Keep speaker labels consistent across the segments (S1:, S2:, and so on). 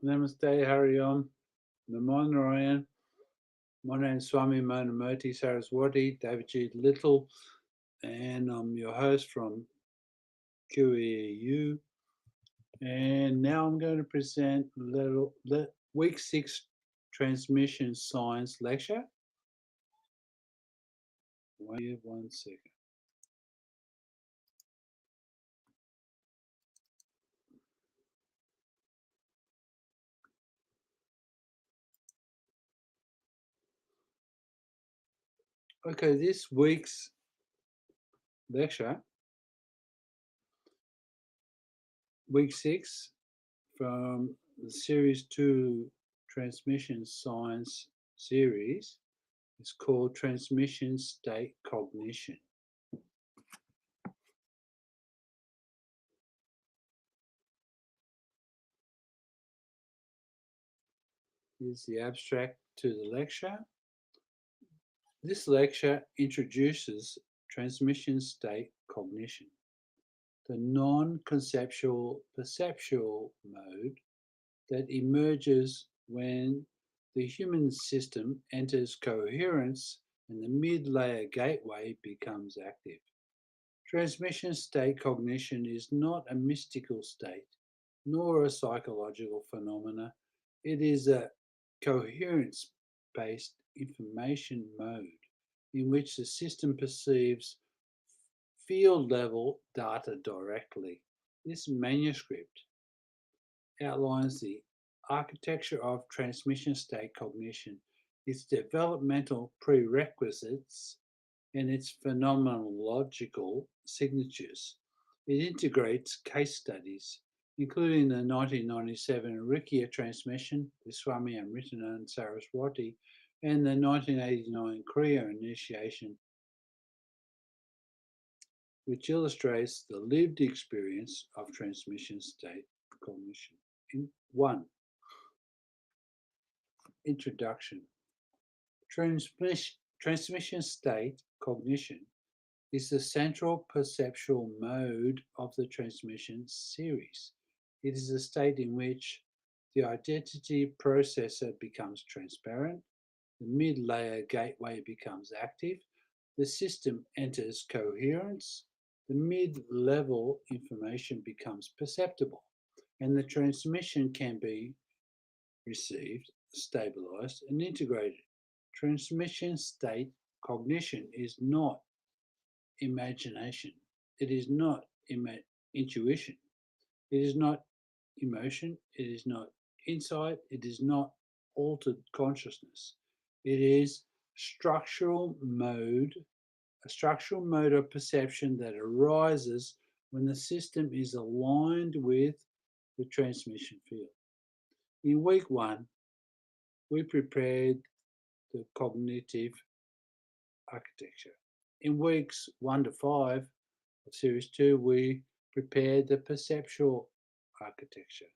S1: Namaste, Hari Om, Namo Narayan. My name is Swami Manamurti Saraswati, David G. Little, and I'm your host from QEU. And now I'm going to present week 6 transmission science lecture. Wait 1 second. Okay, this week's lecture, week 6 from the series 2 transmission science series, is called transmission state cognition. Here's the abstract to the lecture. This lecture introduces transmission state cognition, the non-conceptual perceptual mode that emerges when the human system enters coherence and the mid-layer gateway becomes active. Transmission state cognition is not a mystical state, nor a psychological phenomena. It is a coherence-based information mode in which the system perceives field-level data directly. This manuscript outlines the architecture of transmission state cognition, its developmental prerequisites, and its phenomenological signatures. It integrates case studies, including the 1997 Rikia transmission with Swami Amritanand Saraswati and the 1989 Kriya initiation, which illustrates the lived experience of transmission state cognition. In 1. Introduction. Transmission state cognition is the central perceptual mode of the transmission series. It is a state in which the identity processor becomes transparent, the mid-layer gateway becomes active, the system enters coherence, the mid-level information becomes perceptible, and the transmission can be received, stabilized, and integrated. Transmission state cognition is not imagination. It is not intuition. It is not emotion. It is not insight. It is not altered consciousness. It is a structural mode of perception that arises when the system is aligned with the transmission field. In week 1, we prepared the cognitive architecture. In weeks 1 to 5 of series 2, we prepared the perceptual architecture.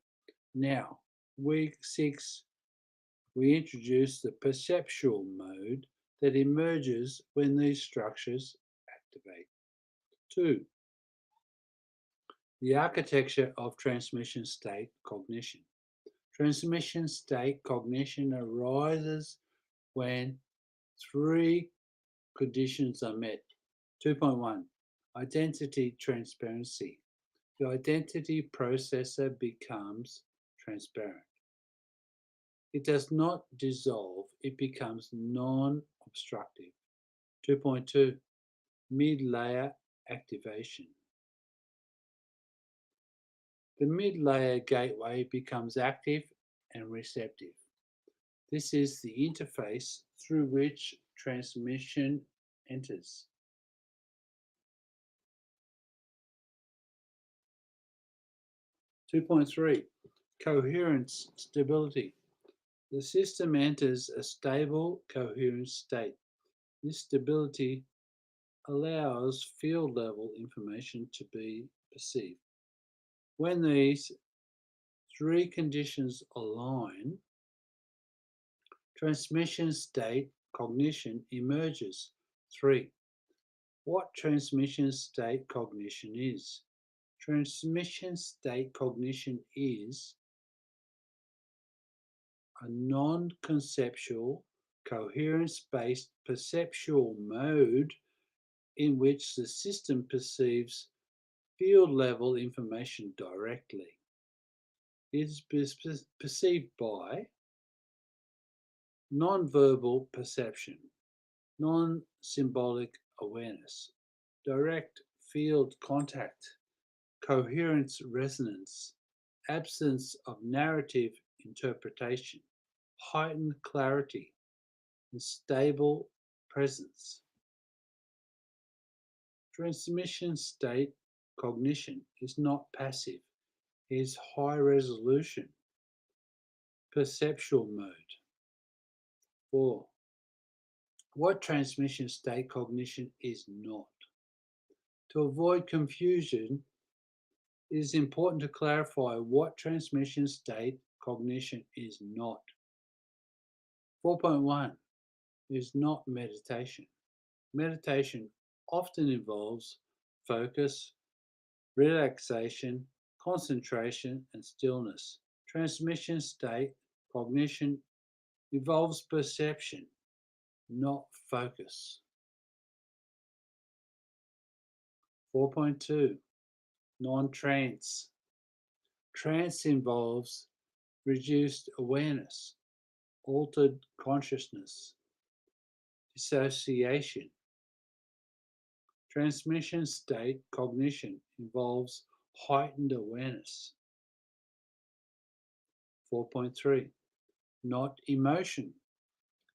S1: Now, week 6, we introduce the perceptual mode that emerges when these structures activate. 2. The architecture of transmission state cognition. Transmission state cognition arises when 3 conditions are met. 2.1. Identity transparency. The identity processor becomes transparent. It does not dissolve, it becomes non-obstructive. 2.2. Mid-layer activation. The mid-layer gateway becomes active and receptive. This is the interface through which transmission enters. 2.3. Coherence stability. The system enters a stable, coherent state. This stability allows field-level information to be perceived. When these 3 conditions align, transmission state cognition emerges. 3. What transmission state cognition is? Transmission state cognition is a non-conceptual, coherence-based perceptual mode in which the system perceives field-level information directly. It is perceived by non-verbal perception, non-symbolic awareness, direct field contact, coherence resonance, absence of narrative interpretation, heightened clarity, and stable presence. Transmission state cognition is not passive, it is high resolution, perceptual mode. 4. What transmission state cognition is not. To avoid confusion, it is important to clarify what transmission state cognition is not. 4.1 is not meditation. Meditation often involves focus, relaxation, concentration, and stillness. Transmission state cognition involves perception, not focus. 4.2 Non-trance. Trance involves reduced awareness, altered consciousness, dissociation. Transmission state cognition involves heightened awareness. 4.3 Not emotion.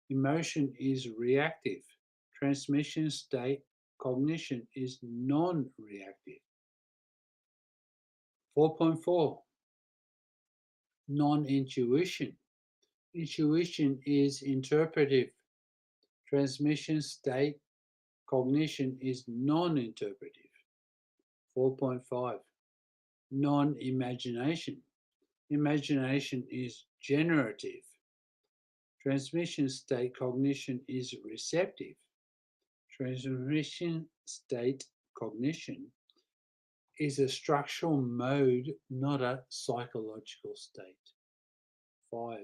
S1: Emotion is reactive. Transmission state cognition is non-reactive. 4.4 Non-intuition. Intuition is interpretive. Transmission state cognition is non-interpretive. 4.5 Non-imagination. Imagination is generative. Transmission state cognition is receptive. Transmission state cognition is a structural mode, not a psychological state. 5.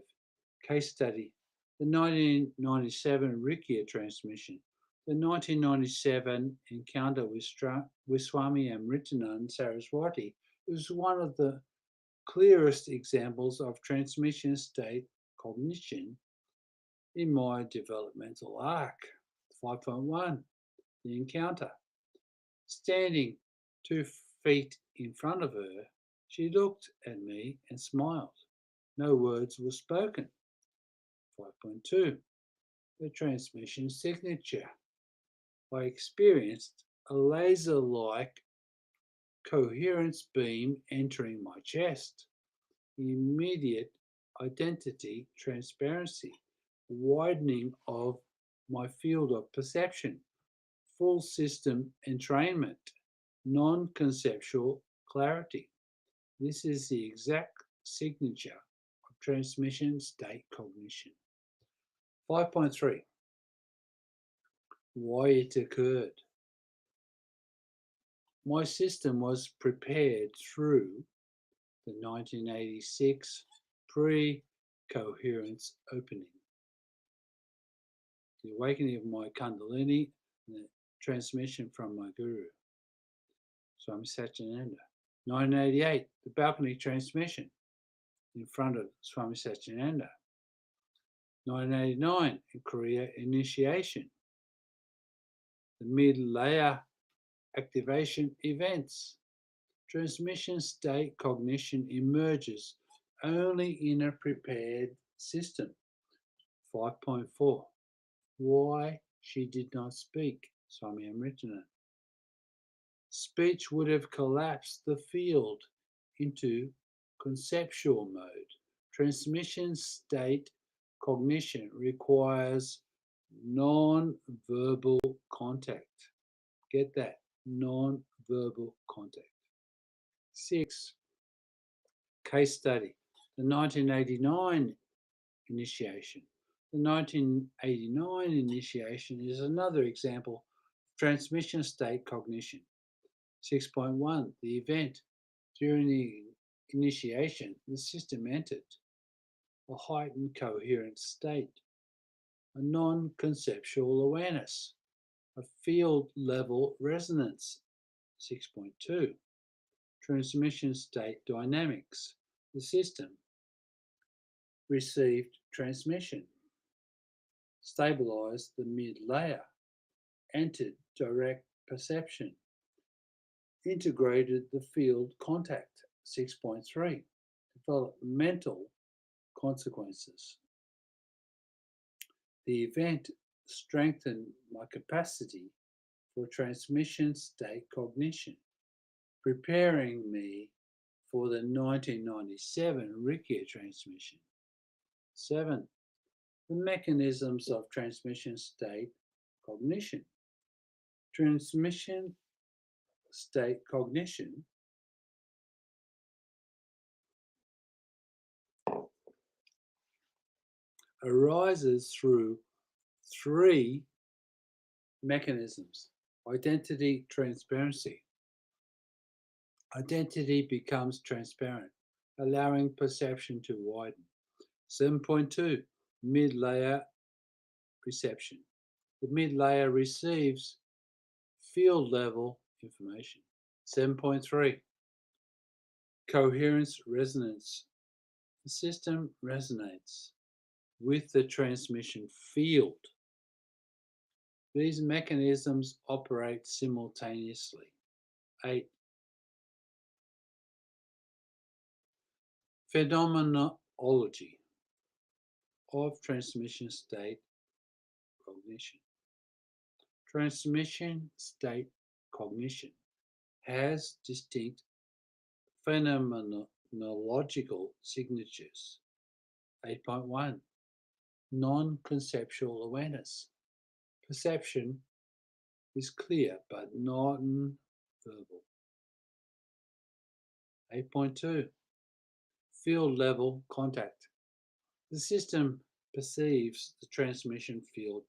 S1: Case study. The 1997 Rikya transmission. The 1997 encounter with Swami Amritanand Saraswati is one of the clearest examples of transmission state cognition in my developmental arc. 5.1 The encounter. Standing 2 feet in front of her, she looked at me and smiled. No words were spoken. 5.2 The transmission signature. I experienced a laser-like coherence beam entering my chest. Immediate identity transparency, widening of my field of perception, full system entrainment, non-conceptual clarity. This is the exact signature of transmission state cognition. 5.3 Why it occurred. My system was prepared through the 1986 pre-coherence opening, the awakening of my Kundalini, and the transmission from my Guru, Swami Satyananda. 1988, the balcony transmission in front of Swami Satyananda. 1989, in Korea initiation. The mid-layer activation events. Transmission state cognition emerges only in a prepared system. 5.4 Why she did not speak, Swami Amritanand. Speech would have collapsed the field into conceptual mode. Transmission state cognition requires non-verbal contact. Get that? Non-verbal contact. 6. Case study. The 1989 initiation. The 1989 initiation is another example of transmission state cognition. 6.1 The event. During the initiation, the system entered. a heightened coherent state, a non-conceptual awareness, a field-level resonance. 6.2. Transmission state dynamics. The system received transmission, stabilized the mid-layer, entered direct perception, integrated the field contact. 6.3. Developmental consequences. The event strengthened my capacity for transmission state cognition, preparing me for the 1997 Ricky transmission. 7. The mechanisms of transmission state cognition. Transmission state cognition arises through three mechanisms. Identity transparency. Identity becomes transparent, allowing perception to widen. 7.2. Mid-layer perception. The mid-layer receives field-level information. 7.3. Coherence resonance. The system resonates with the transmission field. These mechanisms operate simultaneously. 8. Phenomenology of transmission state cognition. Transmission state cognition has distinct phenomenological signatures. 8.1. Non-conceptual awareness. Perception is clear but non-verbal. 8.2. Field level contact. The system perceives the transmission field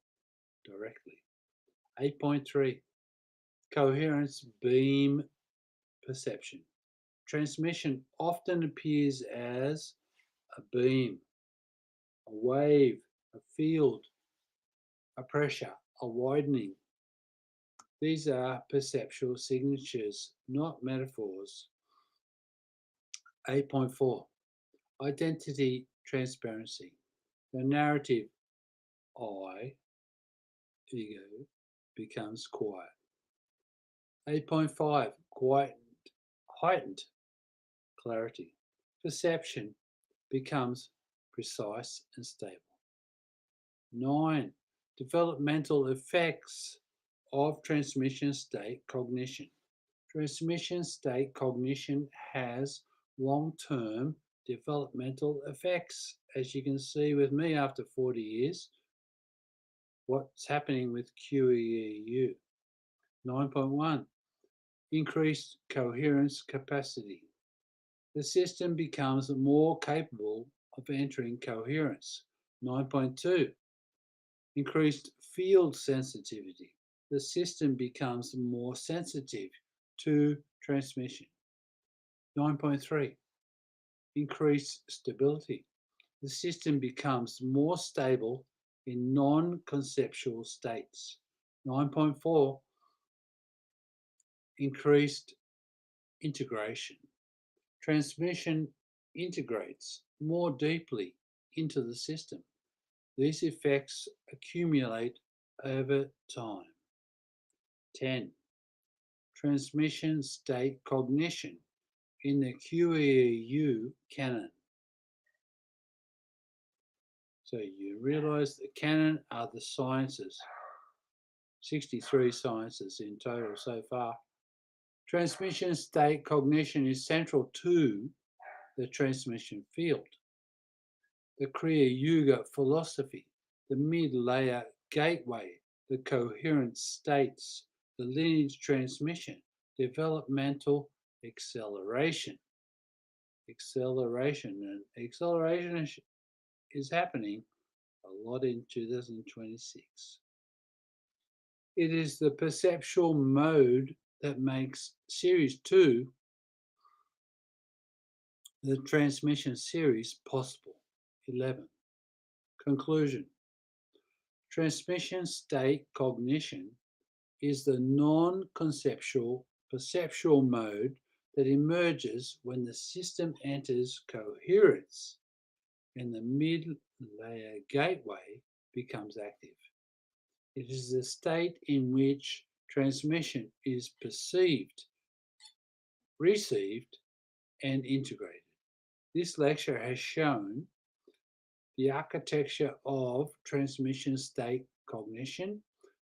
S1: directly. 8.3. Coherence beam perception. Transmission often appears as a beam, a wave, a field, a pressure, a widening. These are perceptual signatures, not metaphors. 8.4. Identity transparency. The narrative I, ego, becomes quiet. 8.5. Heightened clarity. Perception becomes precise and stable. 9. Developmental effects of transmission state cognition. Transmission state cognition has long-term developmental effects. As you can see with me after 40 years, what's happening with QEEU. 9.1. Increased coherence capacity. The system becomes more capable of entering coherence. 9.2. Increased field sensitivity. The system becomes more sensitive to transmission. 9.3. Increased stability. The system becomes more stable in non-conceptual states. 9.4. Increased integration. Transmission integrates more deeply into the system. These effects accumulate over time. 10. Transmission state cognition in the QEEU canon. So you realize the canon are the sciences, 63 sciences in total so far. Transmission state cognition is central to the transmission field. The Kriya Yuga philosophy, the mid-layer gateway, the coherent states, the lineage transmission, developmental acceleration. Acceleration is happening a lot in 2026. It is the perceptual mode that makes Series 2, the transmission series, possible. 11. Conclusion. Transmission state cognition is the non-conceptual perceptual mode that emerges when the system enters coherence and the mid-layer gateway becomes active. It is the state in which transmission is perceived, received, and integrated. This lecture has shown the architecture of transmission state cognition,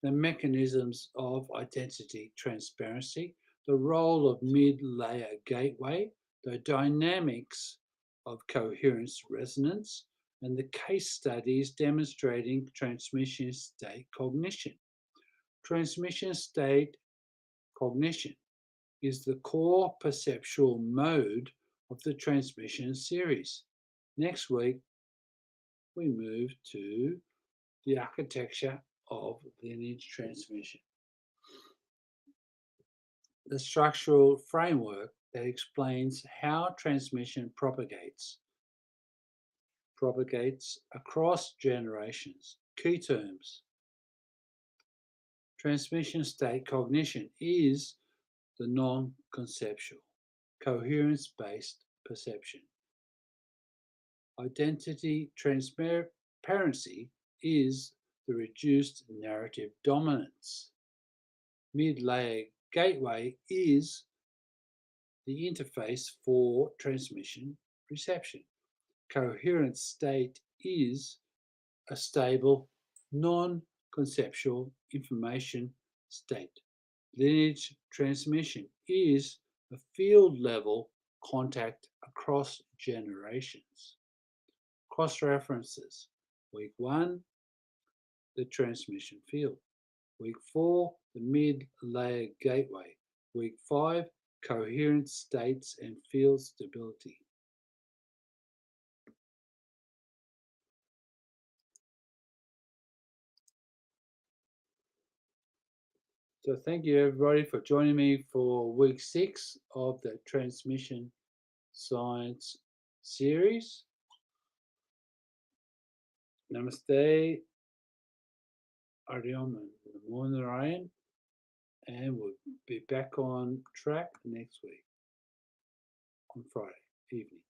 S1: the mechanisms of identity transparency, the role of mid-layer gateway, the dynamics of coherence resonance, and the case studies demonstrating transmission state cognition. Transmission state cognition is the core perceptual mode of the transmission series. Next week, we move to the architecture of lineage transmission. The structural framework that explains how transmission propagates across generations. Key terms. Transmission state cognition is the non-conceptual, coherence-based perception. Identity transparency is the reduced narrative dominance. Mid-layer gateway is the interface for transmission reception. Coherent state is a stable, non-conceptual information state. Lineage transmission is a field-level contact across generations. Cross-references. Week 1, the transmission field. Week 4, the mid-layer gateway. Week 5, coherent states and field stability. So thank you everybody for joining me for week 6 of the Transmission Science series. Namaste, Ariom and Namo Narayan, and we'll be back on track next week on Friday evening.